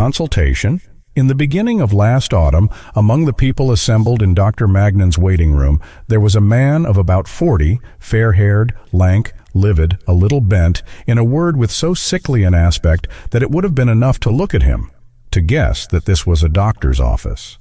consultation? In the beginning of last autumn, among the people assembled in Dr. Magnan's waiting room, there was a man of about 40, fair-haired, lank, livid, a little bent, in a word with so sickly an aspect that it would have been enough to look at him, to guess that this was a doctor's office.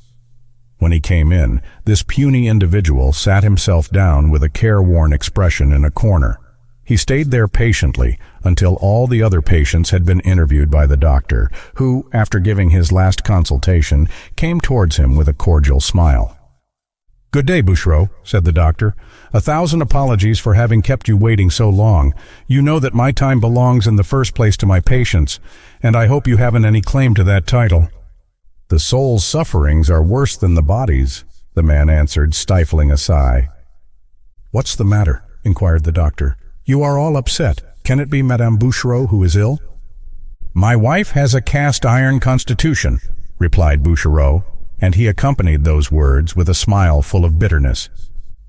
When he came in, this puny individual sat himself down with a careworn expression in a corner. He stayed there patiently until all the other patients had been interviewed by the doctor, who, after giving his last consultation, came towards him with a cordial smile. "Good day, Bouchereau," said the doctor. "1,000 apologies for having kept you waiting so long. You know that my time belongs in the first place to my patients, and I hope you haven't any claim to that title." "The soul's sufferings are worse than the body's," the man answered, stifling a sigh. "What's the matter?" inquired the doctor. "You are all upset. Can it be Madame Bouchereau who is ill?" "My wife has a cast-iron constitution," replied Bouchereau, and he accompanied those words with a smile full of bitterness.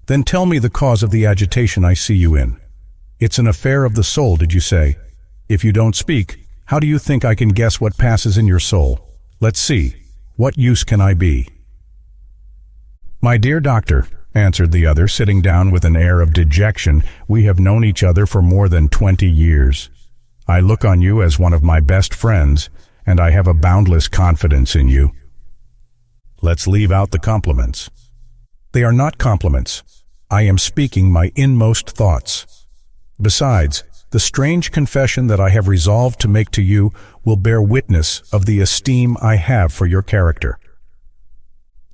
"Then tell me the cause of the agitation I see you in. It's an affair of the soul, did you say? If you don't speak, how do you think I can guess what passes in your soul? Let's see. What use can I be?" "My dear doctor," answered the other, sitting down with an air of dejection, "we have known each other for more than 20 years. I look on you as one of my best friends, and I have a boundless confidence in you. Let's leave out the compliments." "They are not compliments. I am speaking my inmost thoughts. Besides, the strange confession that I have resolved to make to you will bear witness of the esteem I have for your character."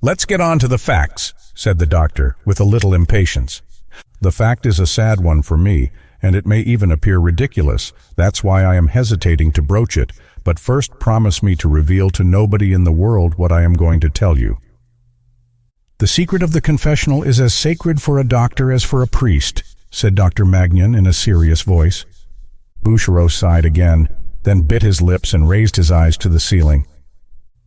"Let's get on to the facts," said the doctor, with a little impatience. "The fact is a sad one for me, and it may even appear ridiculous. That's why I am hesitating to broach it, but first promise me to reveal to nobody in the world what I am going to tell you." "The secret of the confessional is as sacred for a doctor as for a priest," said Dr. Magnan in a serious voice. Bouchereau sighed again, then bit his lips and raised his eyes to the ceiling.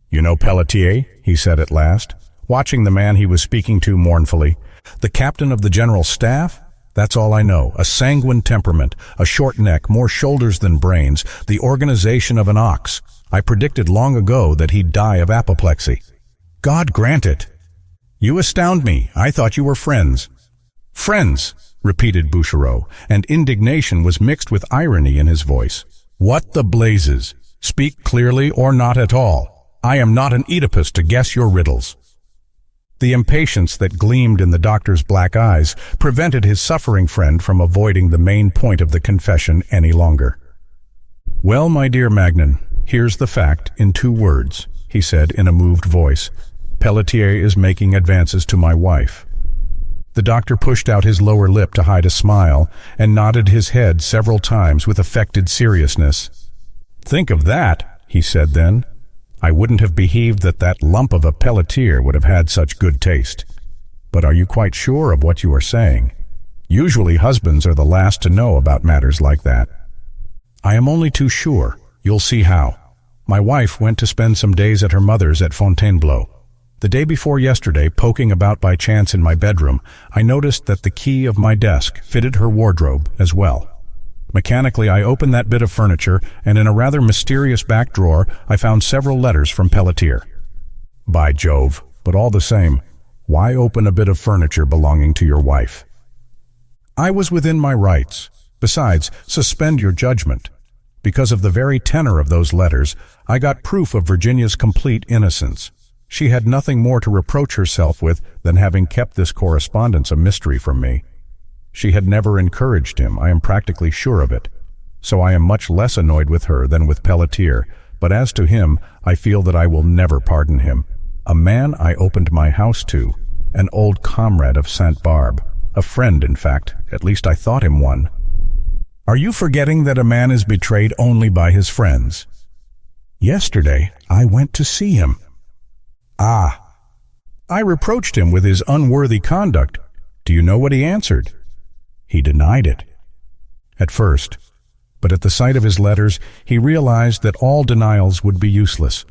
"You know Pelletier?" he said at last, watching the man he was speaking to mournfully. "The captain of the general staff? That's all I know. A sanguine temperament, a short neck, more shoulders than brains, the organization of an ox. I predicted long ago that he'd die of apoplexy." "God grant it." "You astound me. I thought you were friends." "Friends," repeated Bouchereau, and indignation was mixed with irony in his voice. "What the blazes? Speak clearly or not at all. I am not an Oedipus to guess your riddles." The impatience that gleamed in the doctor's black eyes prevented his suffering friend from avoiding the main point of the confession any longer. "Well, my dear Magnan, here's the fact in 2 words," he said in a moved voice. "Pelletier is making advances to my wife." The doctor pushed out his lower lip to hide a smile and nodded his head several times with affected seriousness. "Think of that," he said then. "I wouldn't have believed that that lump of a Pelletier would have had such good taste. But are you quite sure of what you are saying? Usually husbands are the last to know about matters like that." "I am only too sure. You'll see how. My wife went to spend some days at her mother's at Fontainebleau. The day before yesterday, poking about by chance in my bedroom, I noticed that the key of my desk fitted her wardrobe as well. Mechanically, I opened that bit of furniture, and in a rather mysterious back drawer, I found several letters from Pelletier. By Jove, but all the same, why open a bit of furniture belonging to your wife?" "I was within my rights. Besides, suspend your judgment. Because of the very tenor of those letters, I got proof of Virginia's complete innocence. She had nothing more to reproach herself with than having kept this correspondence a mystery from me. She had never encouraged him, I am practically sure of it. So I am much less annoyed with her than with Pelletier, but as to him, I feel that I will never pardon him. A man I opened my house to, an old comrade of Saint Barbe, a friend, in fact, at least I thought him one." "Are you forgetting that a man is betrayed only by his friends?" "Yesterday, I went to see him." "Ah." "I reproached him with his unworthy conduct. Do you know what he answered?" "He denied it." "At first. But at the sight of his letters, he realized that all denials would be useless.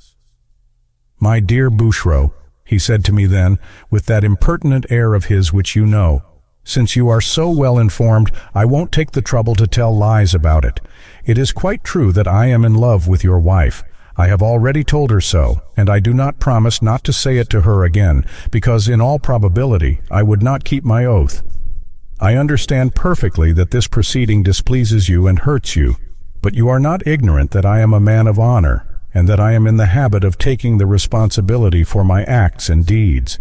'My dear Bouchereau,' he said to me then, with that impertinent air of his which you know, 'since you are so well informed, I won't take the trouble to tell lies about it. It is quite true that I am in love with your wife. I have already told her so, and I do not promise not to say it to her again, because in all probability I would not keep my oath. I understand perfectly that this proceeding displeases you and hurts you, but you are not ignorant that I am a man of honor, and that I am in the habit of taking the responsibility for my acts and deeds.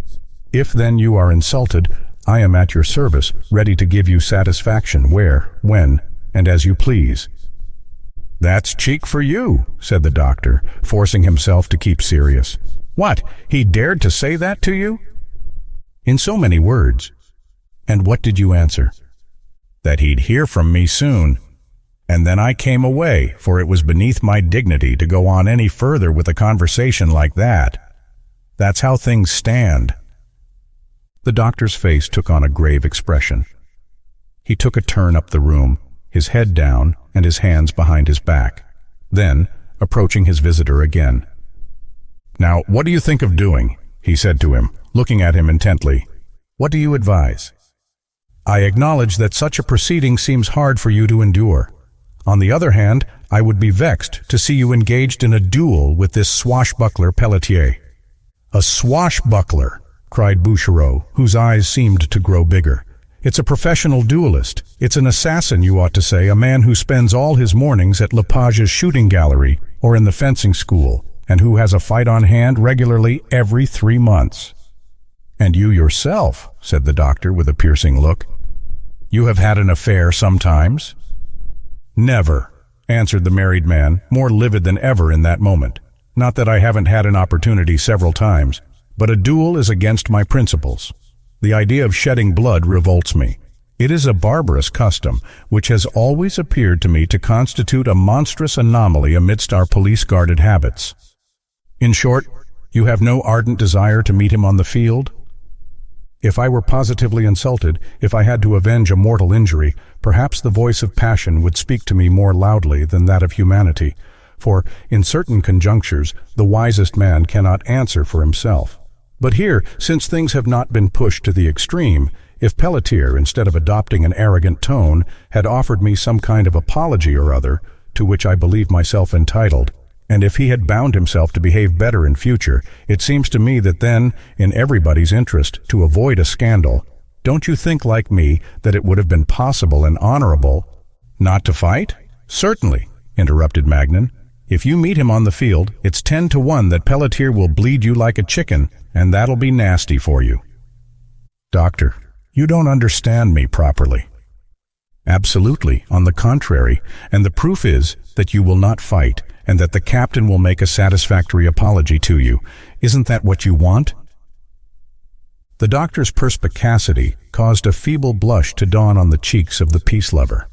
If then you are insulted, I am at your service, ready to give you satisfaction where, when, and as you please." "That's cheek for you," said the doctor, forcing himself to keep serious. "What, he dared to say that to you?" "In so many words." "And what did you answer?" "That he'd hear from me soon. And then I came away, for it was beneath my dignity to go on any further with a conversation like that. That's how things stand." The doctor's face took on a grave expression. He took a turn up the room, his head down and his hands behind his back. Then, approaching his visitor again, "Now, what do you think of doing?" he said to him, looking at him intently. "What do you advise? I acknowledge that such a proceeding seems hard for you to endure. On the other hand, I would be vexed to see you engaged in a duel with this swashbuckler Pelletier." "A swashbuckler!" cried Bouchereau, whose eyes seemed to grow bigger. "It's a professional duelist. It's an assassin, you ought to say, a man who spends all his mornings at Lepage's shooting gallery or in the fencing school, and who has a fight on hand regularly every 3 months. "And you yourself," said the doctor with a piercing look, "you have had an affair sometimes?" "Never," answered the married man, more livid than ever in that moment. "Not that I haven't had an opportunity several times, but a duel is against my principles. The idea of shedding blood revolts me. It is a barbarous custom, which has always appeared to me to constitute a monstrous anomaly amidst our police-guarded habits." "In short, you have no ardent desire to meet him on the field?" "If I were positively insulted, if I had to avenge a mortal injury, perhaps the voice of passion would speak to me more loudly than that of humanity, for, in certain conjunctures, the wisest man cannot answer for himself. But here, since things have not been pushed to the extreme, if Pelletier, instead of adopting an arrogant tone, had offered me some kind of apology or other, to which I believe myself entitled, and if he had bound himself to behave better in future, it seems to me that then, in everybody's interest, to avoid a scandal, don't you think, like me, that it would have been possible and honorable—" "Not to fight? Certainly," interrupted Magnan. "If you meet him on the field, it's 10 to 1 that Pelletier will bleed you like a chicken, and that'll be nasty for you." "Doctor, you don't understand me properly." "Absolutely, on the contrary, and the proof is that you will not fight, and that the captain will make a satisfactory apology to you. Isn't that what you want?" The doctor's perspicacity caused a feeble blush to dawn on the cheeks of the peace-lover.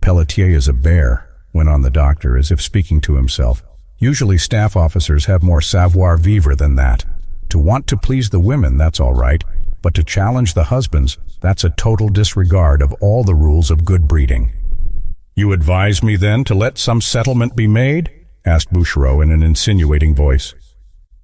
"Pelletier is a bear," went on the doctor, as if speaking to himself. "Usually staff officers have more savoir-vivre than that. To want to please the women, that's all right, but to challenge the husbands, that's a total disregard of all the rules of good breeding." "You advise me, then, to let some settlement be made?" asked Bouchereau in an insinuating voice.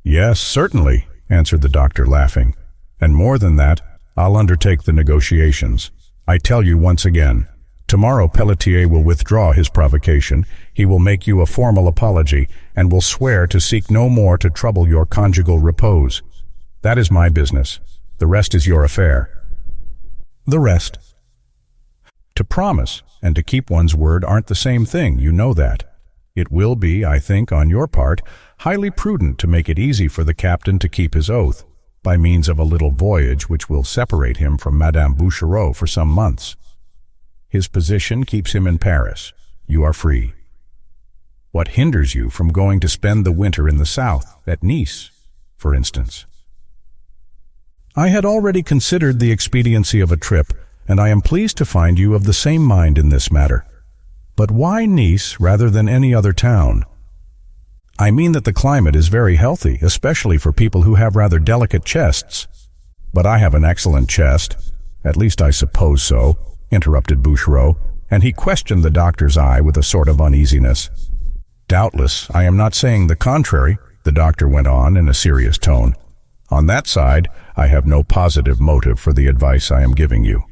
"Yes, certainly," answered the doctor, laughing. "And more than that, I'll undertake the negotiations. I tell you once again, tomorrow Pelletier will withdraw his provocation, he will make you a formal apology, and will swear to seek no more to trouble your conjugal repose. That is my business. The rest is your affair." "The rest?" "To promise and to keep one's word aren't the same thing, you know that. It will be, I think, on your part, highly prudent to make it easy for the captain to keep his oath, by means of a little voyage which will separate him from Madame Bouchereau for some months. His position keeps him in Paris. You are free. What hinders you from going to spend the winter in the south, at Nice, for instance?" "I had already considered the expediency of a trip, and I am pleased to find you of the same mind in this matter. But why Nice rather than any other town?" "I mean that the climate is very healthy, especially for people who have rather delicate chests." "But I have an excellent chest. At least I suppose so," interrupted Bouchereau, and he questioned the doctor's eye with a sort of uneasiness. "Doubtless, I am not saying the contrary," the doctor went on in a serious tone. "On that side, I have no positive motive for the advice I am giving you.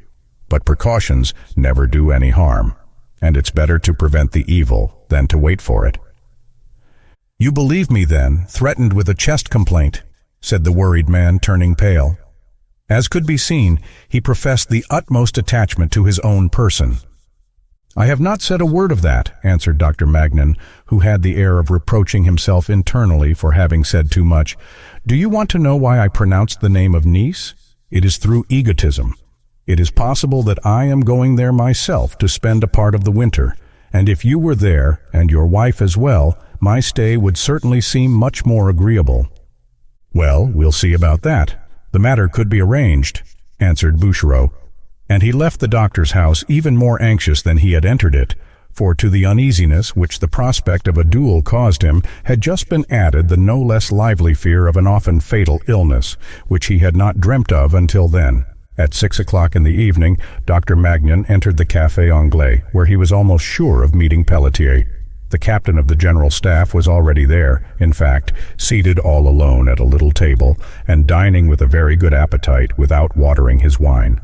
But precautions never do any harm, and it's better to prevent the evil than to wait for it." "You believe me, then, threatened with a chest complaint," said the worried man, turning pale. As could be seen, he professed the utmost attachment to his own person. "I have not said a word of that," answered Dr. Magnan, who had the air of reproaching himself internally for having said too much. "Do you want to know why I pronounced the name of Nice? It is through egotism. It is possible that I am going there myself to spend a part of the winter, and if you were there, and your wife as well, my stay would certainly seem much more agreeable." "Well, we'll see about that. The matter could be arranged," answered Bouchereau, and he left the doctor's house even more anxious than he had entered it, for to the uneasiness which the prospect of a duel caused him had just been added the no less lively fear of an often fatal illness, which he had not dreamt of until then. At 6 o'clock in the evening, Dr. Magnan entered the Café Anglais, where he was almost sure of meeting Pelletier. The captain of the general staff was already there, in fact, seated all alone at a little table, and dining with a very good appetite without watering his wine.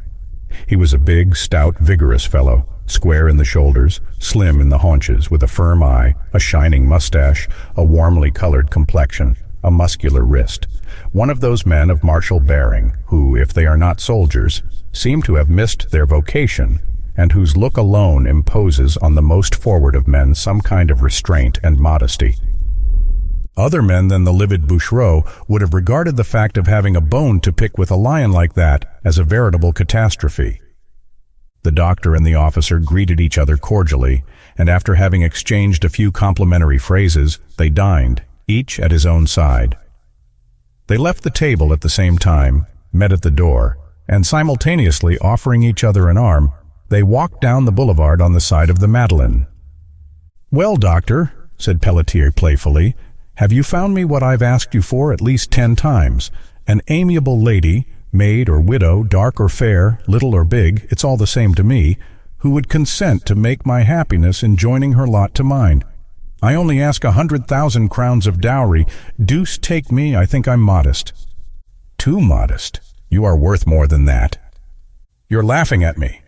He was a big, stout, vigorous fellow, square in the shoulders, slim in the haunches, with a firm eye, a shining mustache, a warmly colored complexion, a muscular wrist. One of those men of martial bearing who, if they are not soldiers, seem to have missed their vocation, and whose look alone imposes on the most forward of men some kind of restraint and modesty. Other men than the livid Bouchereau would have regarded the fact of having a bone to pick with a lion like that as a veritable catastrophe. The doctor and the officer greeted each other cordially, and after having exchanged a few complimentary phrases, they dined, each at his own side. They left the table at the same time, met at the door, and simultaneously offering each other an arm, they walked down the boulevard on the side of the Madeleine. "Well, doctor," said Pelletier playfully, "have you found me what I've asked you for at least 10 times? An amiable lady, maid or widow, dark or fair, little or big, it's all the same to me, who would consent to make my happiness in joining her lot to mine. I only ask 100,000 crowns of dowry. Deuce take me, I think I'm modest." "Too modest. You are worth more than that." "You're laughing at me."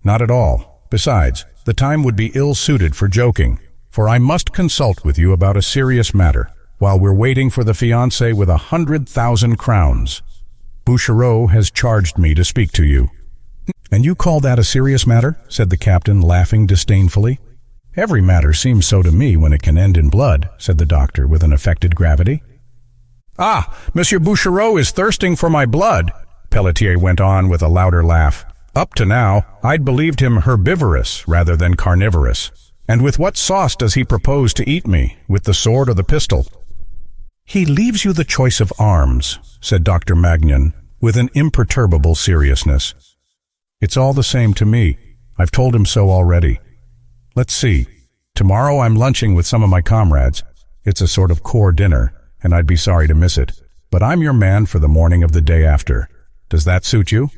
"Not at all. Besides, the time would be ill-suited for joking, for I must consult with you about a serious matter, while we're waiting for the fiancé with 100,000 crowns. Bouchereau has charged me to speak to you." "And you call that a serious matter?" said the captain, laughing disdainfully. "Every matter seems so to me when it can end in blood," said the doctor with an affected gravity. "Ah, Monsieur Bouchereau is thirsting for my blood," Pelletier went on with a louder laugh. "Up to now, I'd believed him herbivorous rather than carnivorous. And with what sauce does he propose to eat me, with the sword or the pistol?" "He leaves you the choice of arms," said Dr. Magnan, with an imperturbable seriousness. "It's all the same to me. I've told him so already. Let's see. Tomorrow I'm lunching with some of my comrades. It's a sort of corps dinner, and I'd be sorry to miss it. But I'm your man for the morning of the day after. Does that suit you?"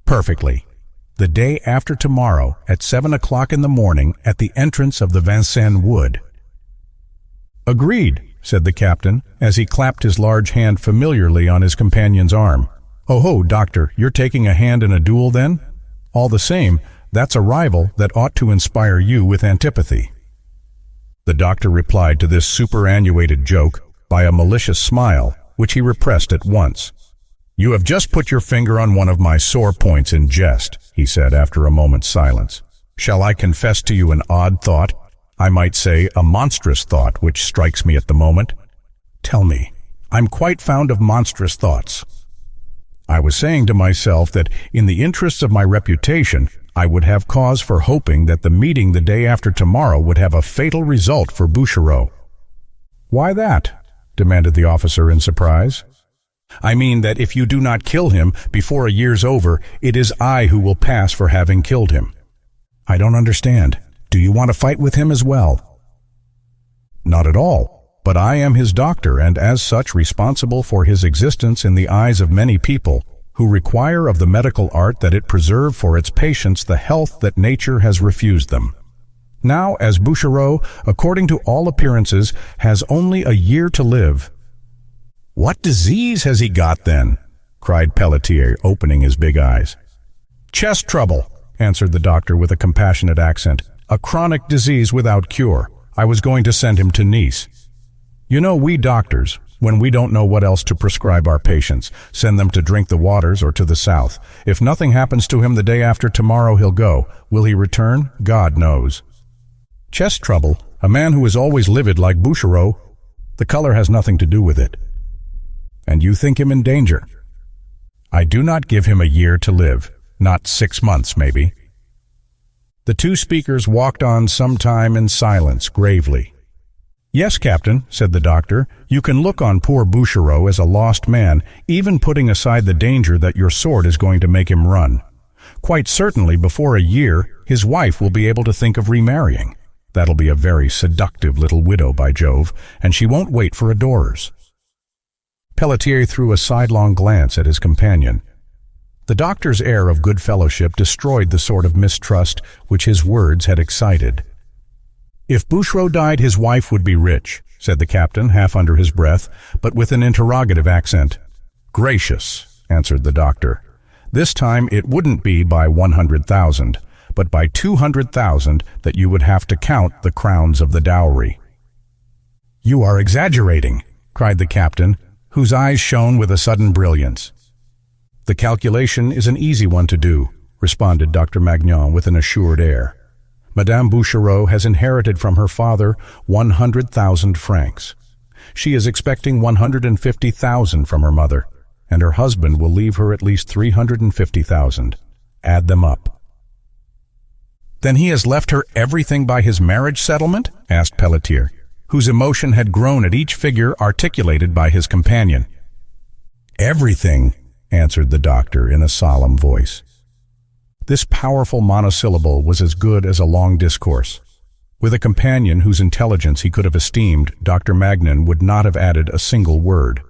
"Perfectly. The day after tomorrow at 7 o'clock in the morning at the entrance of the Vincennes Wood." "Agreed," said the captain, as he clapped his large hand familiarly on his companion's arm. "Oh ho, doctor, you're taking a hand in a duel then? All the same, that's a rival that ought to inspire you with antipathy." The doctor replied to this superannuated joke by a malicious smile, which he repressed at once. "You have just put your finger on one of my sore points in jest," he said after a moment's silence. "Shall I confess to you an odd thought? I might say a monstrous thought which strikes me at the moment?" "Tell me. I'm quite fond of monstrous thoughts." "I was saying to myself that in the interests of my reputation, I would have cause for hoping that the meeting the day after tomorrow would have a fatal result for Bouchereau." "Why that?" demanded the officer in surprise. "I mean that if you do not kill him before a year's over, it is I who will pass for having killed him." "I don't understand. Do you want to fight with him as well?" "Not at all. But I am his doctor and as such responsible for his existence in the eyes of many people who require of the medical art that it preserve for its patients the health that nature has refused them. Now, as Bouchereau, according to all appearances, has only a year to live." "What disease has he got then?" cried Pelletier, opening his big eyes. "Chest trouble," answered the doctor with a compassionate accent. "A chronic disease without cure. I was going to send him to Nice." You know, we doctors, when we don't know what else to prescribe our patients, send them to drink the waters or to the south. If nothing happens to him the day after tomorrow, he'll go. Will he return? God knows. Chest trouble, a man who is always livid like Bouchereau. The color has nothing to do with it. And you think him in danger? I do not give him a year to live, not 6 months maybe. The two speakers walked on some time in silence, gravely. Yes, Captain, said the doctor, you can look on poor Bouchereau as a lost man, even putting aside the danger that your sword is going to make him run. Quite certainly, before a year, his wife will be able to think of remarrying. That'll be a very seductive little widow, by Jove, and she won't wait for adorers. Pelletier threw a sidelong glance at his companion. The doctor's air of good fellowship destroyed the sort of mistrust which his words had excited. If Bouchereau died, his wife would be rich, said the captain, half under his breath, but with an interrogative accent. Gracious, answered the doctor. This time it wouldn't be by 100,000, but by 200,000 that you would have to count the crowns of the dowry. You are exaggerating, cried the captain, whose eyes shone with a sudden brilliance. The calculation is an easy one to do, responded Dr. Magnan with an assured air. Madame Bouchereau has inherited from her father 100,000 francs. She is expecting 150,000 from her mother, and her husband will leave her at least 350,000. Add them up. Then he has left her everything by his marriage settlement? Asked Pelletier, whose emotion had grown at each figure articulated by his companion. Everything, answered the doctor in a solemn voice. This powerful monosyllable was as good as a long discourse. With a companion whose intelligence he could have esteemed, Dr. Magnan would not have added a single word.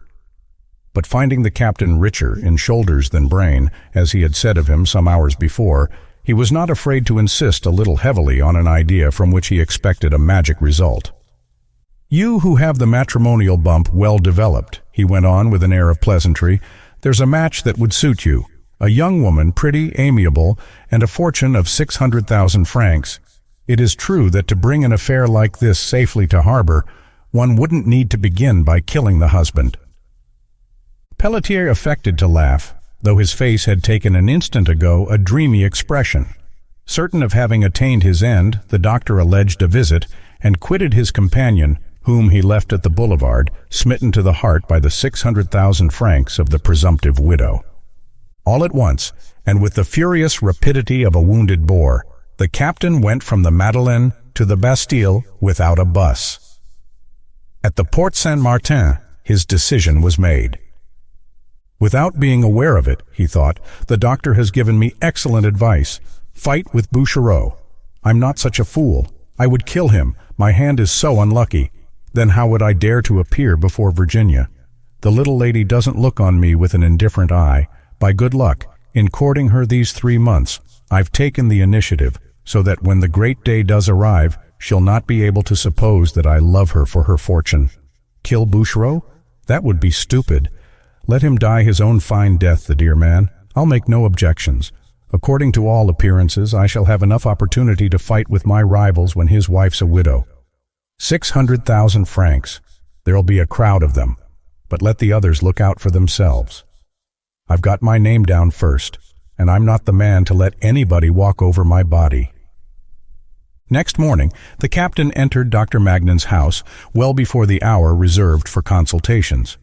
But finding the captain richer in shoulders than brain, as he had said of him some hours before, he was not afraid to insist a little heavily on an idea from which he expected a magic result. You who have the matrimonial bump well developed, he went on with an air of pleasantry, there's a match that would suit you. A young woman, pretty, amiable, and a fortune of 600,000 francs. It is true that to bring an affair like this safely to harbor, one wouldn't need to begin by killing the husband. Pelletier affected to laugh, though his face had taken an instant ago a dreamy expression. Certain of having attained his end, the doctor alleged a visit, and quitted his companion, whom he left at the boulevard, smitten to the heart by the 600,000 francs of the presumptive widow. All at once, and with the furious rapidity of a wounded boar, the captain went from the Madeleine to the Bastille without a bus. At the Porte Saint-Martin, his decision was made. Without being aware of it, he thought, the doctor has given me excellent advice. Fight with Bouchereau. I'm not such a fool. I would kill him. My hand is so unlucky. Then how would I dare to appear before Virginia? The little lady doesn't look on me with an indifferent eye. By good luck, in courting her these 3 months, I've taken the initiative, so that when the great day does arrive, she'll not be able to suppose that I love her for her fortune. Kill Bouchereau? That would be stupid. Let him die his own fine death, the dear man. I'll make no objections. According to all appearances, I shall have enough opportunity to fight with my rivals when his wife's a widow. 600,000 francs. There'll be a crowd of them, but let the others look out for themselves. I've got my name down first, and I'm not the man to let anybody walk over my body. Next morning, the captain entered Dr. Magnan's house well before the hour reserved for consultations.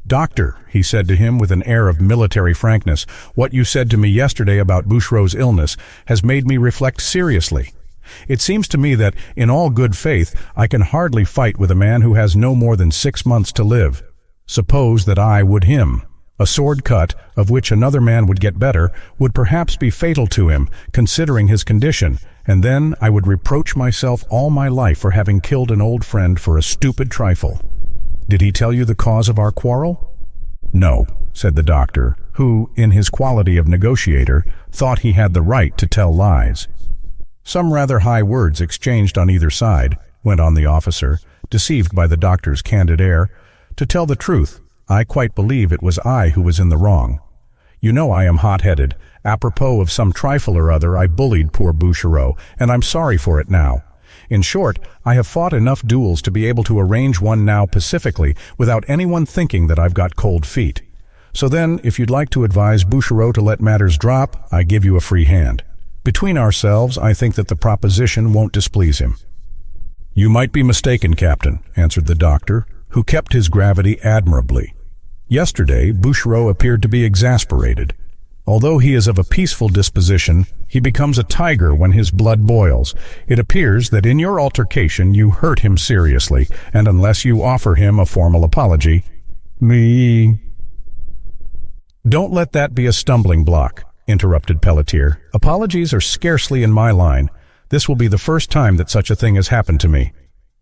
Doctor, he said to him with an air of military frankness, what you said to me yesterday about Bouchereau's illness has made me reflect seriously. It seems to me that, in all good faith, I can hardly fight with a man who has no more than 6 months to live. Suppose that I would him. A sword cut, of which another man would get better, would perhaps be fatal to him, considering his condition, and then I would reproach myself all my life for having killed an old friend for a stupid trifle. Did he tell you the cause of our quarrel? No, said the doctor, who, in his quality of negotiator, thought he had the right to tell lies. Some rather high words exchanged on either side, went on the officer, deceived by the doctor's candid air. To tell the truth, I quite believe it was I who was in the wrong. You know I am hot-headed. Apropos of some trifle or other, I bullied poor Bouchereau, and I'm sorry for it now. In short, I have fought enough duels to be able to arrange one now pacifically without anyone thinking that I've got cold feet. So then, if you'd like to advise Bouchereau to let matters drop, I give you a free hand. Between ourselves, I think that the proposition won't displease him." "You might be mistaken, Captain," answered the doctor, who kept his gravity admirably. Yesterday, Bouchereau appeared to be exasperated. Although he is of a peaceful disposition, he becomes a tiger when his blood boils. It appears that in your altercation you hurt him seriously, and unless you offer him a formal apology, "Don't let that be a stumbling block," interrupted Pelletier. "Apologies are scarcely in my line. This will be the first time that such a thing has happened to me.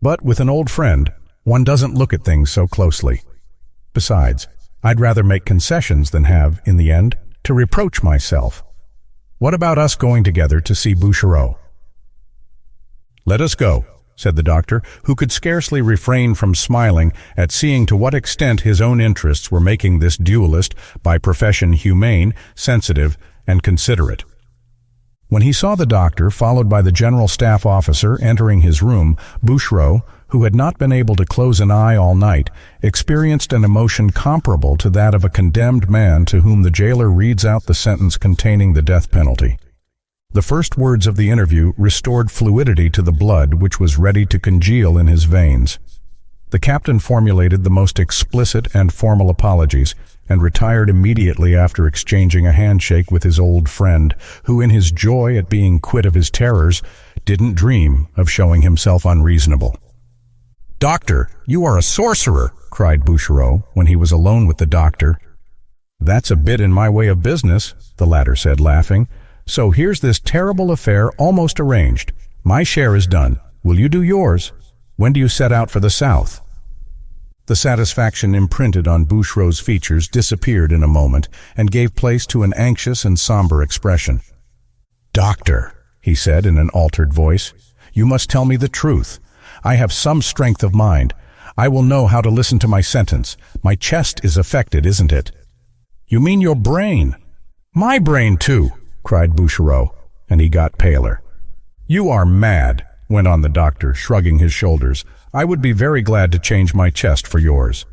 But with an old friend, one doesn't look at things so closely. Besides, I'd rather make concessions than have, in the end, to reproach myself. What about us going together to see Bouchereau?" "Let us go," said the doctor, who could scarcely refrain from smiling at seeing to what extent his own interests were making this duelist, by profession humane, sensitive, and considerate. When he saw the doctor, followed by the general staff officer, entering his room, Bouchereau, who had not been able to close an eye all night, experienced an emotion comparable to that of a condemned man to whom the jailer reads out the sentence containing the death penalty. The first words of the interview restored fluidity to the blood which was ready to congeal in his veins. The captain formulated the most explicit and formal apologies, and retired immediately after exchanging a handshake with his old friend, who in his joy at being quit of his terrors, didn't dream of showing himself unreasonable. "Doctor, you are a sorcerer!" cried Bouchereau, when he was alone with the doctor. "That's a bit in my way of business," the latter said, laughing. "So here's this terrible affair almost arranged. My share is done. Will you do yours? When do you set out for the south?" The satisfaction imprinted on Bouchereau's features disappeared in a moment and gave place to an anxious and somber expression. "Doctor," he said in an altered voice, "you must tell me the truth. I have some strength of mind. I will know how to listen to my sentence. My chest is affected, isn't it?" "You mean your brain?" "My brain, too," cried Bouchereau, and he got paler. "You are mad," went on the doctor, shrugging his shoulders. "I would be very glad to change my chest for yours."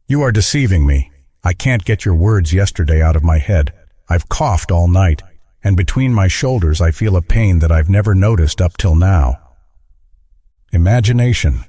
"You are deceiving me. I can't get your words yesterday out of my head. I've coughed all night, and between my shoulders I feel a pain that I've never noticed up till now." "Imagination.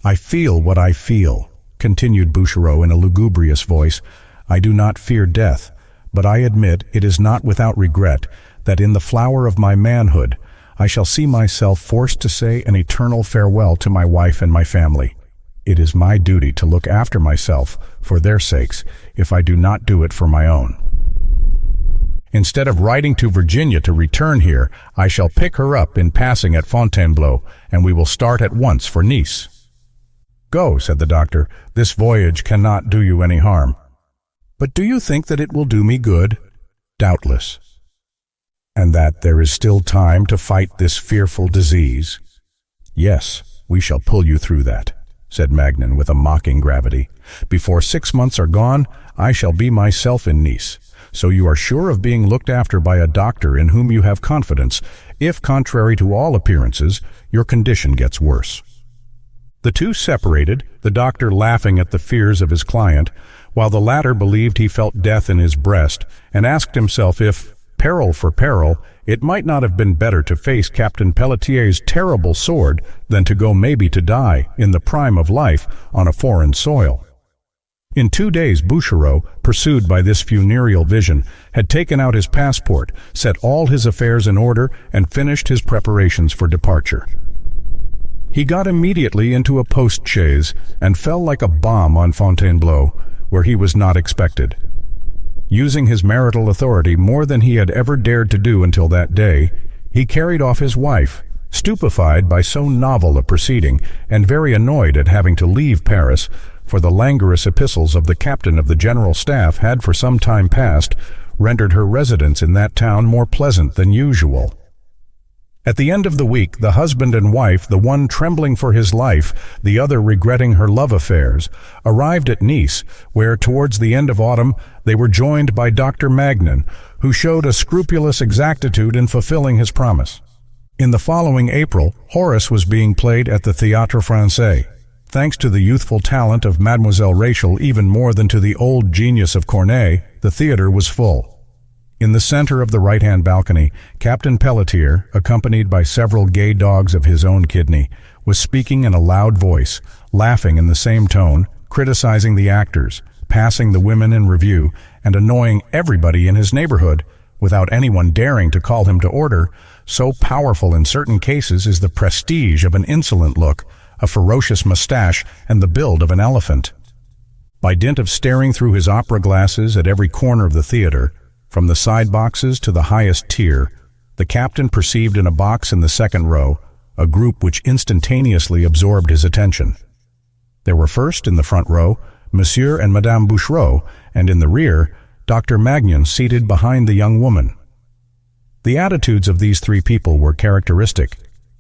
I feel what I feel," continued Bouchereau in a lugubrious voice. "I do not fear death, but I admit it is not without regret that in the flower of my manhood I shall see myself forced to say an eternal farewell to my wife and my family. It is my duty to look after myself for their sakes, if I do not do it for my own. Instead of riding to Virginia to return here, I shall pick her up in passing at Fontainebleau, and we will start at once for Nice." "Go," said the doctor. "This voyage cannot do you any harm." "But do you think that it will do me good?" "Doubtless." "And that there is still time to fight this fearful disease?" "Yes, we shall pull you through that," said Magnan with a mocking gravity. "Before 6 months are gone, I shall be myself in Nice. So you are sure of being looked after by a doctor in whom you have confidence, if, contrary to all appearances, your condition gets worse." The two separated, the doctor laughing at the fears of his client, while the latter believed he felt death in his breast, and asked himself if, peril for peril, it might not have been better to face Captain Pelletier's terrible sword than to go maybe to die, in the prime of life, on a foreign soil. In 2 days Bouchereau, pursued by this funereal vision, had taken out his passport, set all his affairs in order, and finished his preparations for departure. He got immediately into a post-chaise and fell like a bomb on Fontainebleau, where he was not expected. Using his marital authority more than he had ever dared to do until that day, he carried off his wife, stupefied by so novel a proceeding, and very annoyed at having to leave Paris, for the languorous epistles of the captain of the general staff had for some time past rendered her residence in that town more pleasant than usual. At the end of the week, the husband and wife, the one trembling for his life, the other regretting her love affairs, arrived at Nice, where, towards the end of autumn, they were joined by Dr. Magnan, who showed a scrupulous exactitude in fulfilling his promise. In the following April, Horace was being played at the Théâtre Français. Thanks to the youthful talent of Mademoiselle Rachel even more than to the old genius of Corneille, the theater was full. In the center of the right-hand balcony, Captain Pelletier, accompanied by several gay dogs of his own kidney, was speaking in a loud voice, laughing in the same tone, criticizing the actors, passing the women in review, and annoying everybody in his neighborhood, without anyone daring to call him to order. So powerful in certain cases is the prestige of an insolent look, a ferocious mustache, and the build of an elephant. By dint of staring through his opera glasses at every corner of the theater, from the side boxes to the highest tier, the captain perceived in a box in the second row a group which instantaneously absorbed his attention. There were first in the front row Monsieur and Madame Bouchereau, and in the rear Dr. Magnan seated behind the young woman. The attitudes of these three people were characteristic.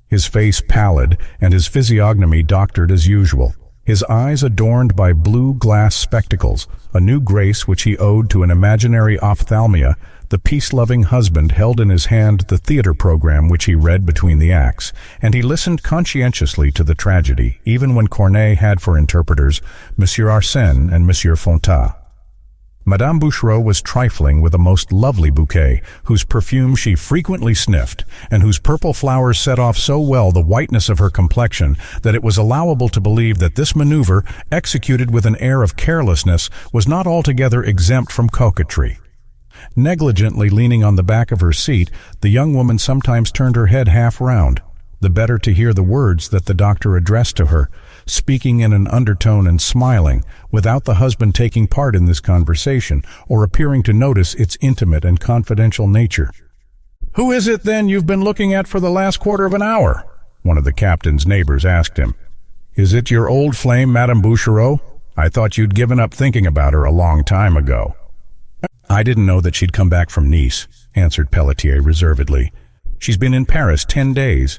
His face pallid and his physiognomy doctored as usual, his eyes adorned by blue glass spectacles, a new grace which he owed to an imaginary ophthalmia. The peace-loving husband held in his hand the theater program which he read between the acts, and he listened conscientiously to the tragedy, even when Corneille had for interpreters Monsieur Arsène and Monsieur Fontas. Madame Bouchereau was trifling with a most lovely bouquet, whose perfume she frequently sniffed, and whose purple flowers set off so well the whiteness of her complexion that it was allowable to believe that this maneuver, executed with an air of carelessness, was not altogether exempt from coquetry. Negligently leaning on the back of her seat, the young woman sometimes turned her head half round, the better to hear the words that the doctor addressed to her, speaking in an undertone and smiling, without the husband taking part in this conversation, or appearing to notice its intimate and confidential nature. "Who is it, then, you've been looking at for the last quarter of an hour?" one of the captain's neighbors asked him. "Is it your old flame, Madame Bouchereau? I thought you'd given up thinking about her a long time ago." "I didn't know that she'd come back from Nice," answered Pelletier reservedly. "She's been in Paris 10 days.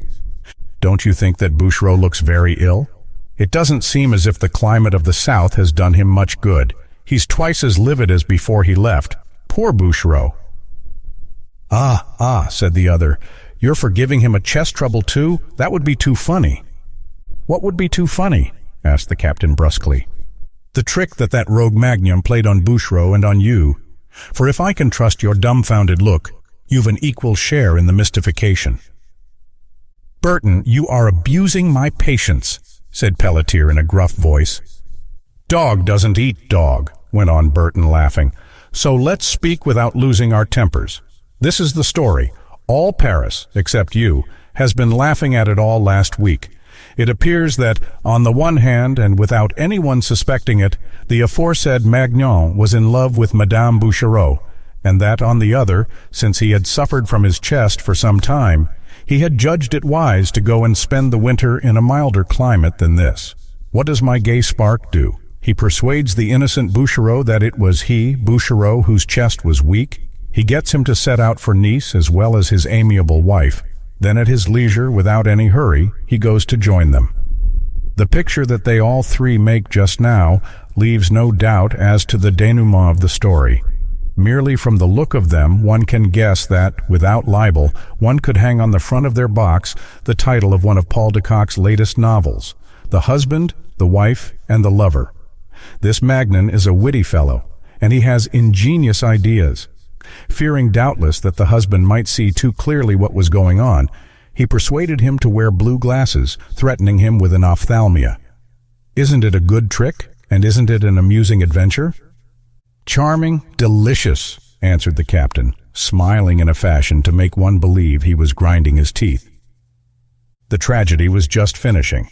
Don't you think that Bouchereau looks very ill? It doesn't seem as if the climate of the south has done him much good. He's twice as livid as before he left. Poor Bouchereau." Ah, said the other. "You're for giving him a chest trouble too? That would be too funny." "What would be too funny?" asked the captain brusquely. "The trick that rogue Magnan played on Bouchereau and on you. For if I can trust your dumbfounded look, you've an equal share in the mystification." "Burton, you are abusing my patience," said Pelletier in a gruff voice. "Dog doesn't eat dog," went on Burton, laughing. "So let's speak without losing our tempers. This is the story. All Paris, except you, has been laughing at it all last week. It appears that, on the one hand, and without anyone suspecting it, the aforesaid Magnan was in love with Madame Bouchereau, and that, on the other, since he had suffered from his chest for some time, he had judged it wise to go and spend the winter in a milder climate than this. What does my gay spark do? He persuades the innocent Bouchereau that it was he, Bouchereau, whose chest was weak. He gets him to set out for Nice as well as his amiable wife. Then at his leisure, without any hurry, he goes to join them. The picture that they all three make just now leaves no doubt as to the denouement of the story. Merely from the look of them, one can guess that, without libel, one could hang on the front of their box the title of one of Paul de Kock's latest novels, The Husband, the Wife, and the Lover. This Magnan is a witty fellow, and he has ingenious ideas. Fearing doubtless that the husband might see too clearly what was going on, he persuaded him to wear blue glasses, threatening him with an ophthalmia. Isn't it a good trick, and isn't it an amusing adventure? "Charming, delicious," answered the captain, smiling in a fashion to make one believe he was grinding his teeth. The tragedy was just finishing.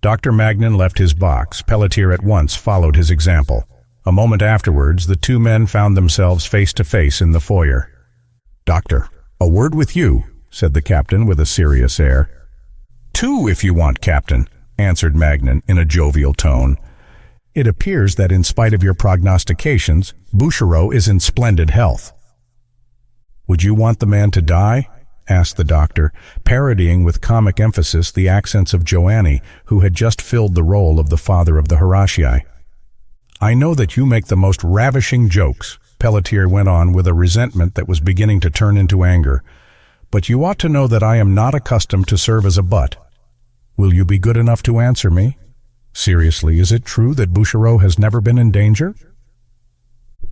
Dr. Magnan left his box. Pelletier at once followed his example. A moment afterwards, the two men found themselves face to face in the foyer. "Doctor, a word with you," said the captain with a serious air. "Two, if you want, Captain," answered Magnan in a jovial tone. "It appears that in spite of your prognostications, Bouchereau is in splendid health." "Would you want the man to die?" asked the doctor, parodying with comic emphasis the accents of Joanny, who had just filled the role of the father of the Horatii. "I know that you make the most ravishing jokes," Pelletier went on with a resentment that was beginning to turn into anger. but you ought to know that I am not accustomed to serve as a butt. Will you be good enough to answer me? Seriously, is it true that Bouchereau has never been in danger?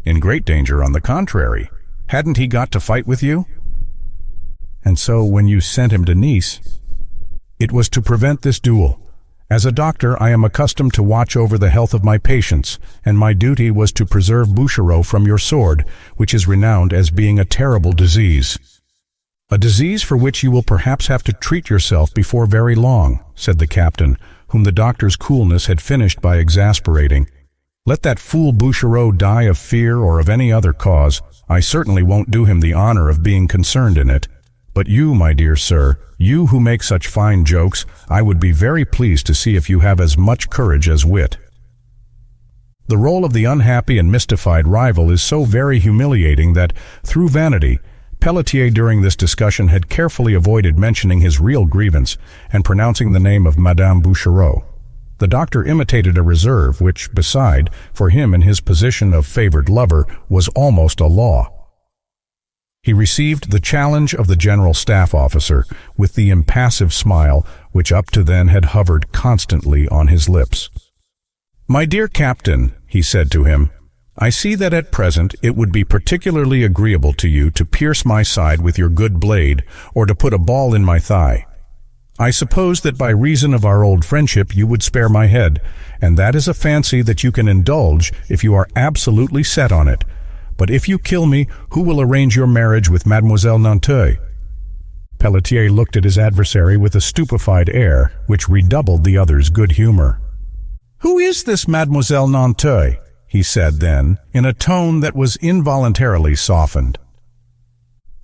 In great danger, on the contrary. Hadn't he got to fight with you? And so when you sent him to Nice, it was to prevent this duel. As a doctor, I am accustomed to watch over the health of my patients, and my duty was to preserve Bouchereau from your sword, which is renowned as being a terrible disease. A disease for which you will perhaps have to treat yourself before very long, said the captain, whom the doctor's coolness had finished by exasperating. Let that fool Bouchereau die of fear or of any other cause. I certainly won't do him the honor of being concerned in it. But you, my dear sir, you who make such fine jokes, I would be very pleased to see if you have as much courage as wit. The role of the unhappy and mystified rival is so very humiliating that, through vanity, Pelletier during this discussion had carefully avoided mentioning his real grievance and pronouncing the name of Madame Bouchereau. The doctor imitated a reserve which, beside, for him in his position of favored lover, was almost a law. He received the challenge of the general staff officer with the impassive smile which up to then had hovered constantly on his lips. "My dear Captain," he said to him, "I see that at present it would be particularly agreeable to you to pierce my side with your good blade, or to put a ball in my thigh. I suppose that by reason of our old friendship you would spare my head, and that is a fancy that you can indulge if you are absolutely set on it. But if you kill me, who will arrange your marriage with Mademoiselle Nanteuil?" Pelletier looked at his adversary with a stupefied air, which redoubled the other's good humor. "Who is this Mademoiselle Nanteuil?" he said then, in a tone that was involuntarily softened.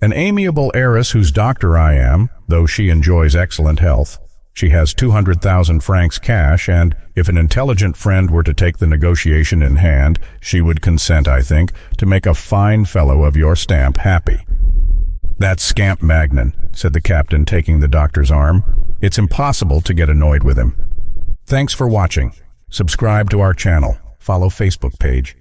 "An amiable heiress whose doctor I am, though she enjoys excellent health. She has 200,000 francs cash, and if an intelligent friend were to take the negotiation in hand, she would consent, I think, to make a fine fellow of your stamp happy." "That scamp Magnan," said the captain, taking the doctor's arm. "It's impossible to get annoyed with him. Thanks for watching. Subscribe to our channel. Follow Facebook page.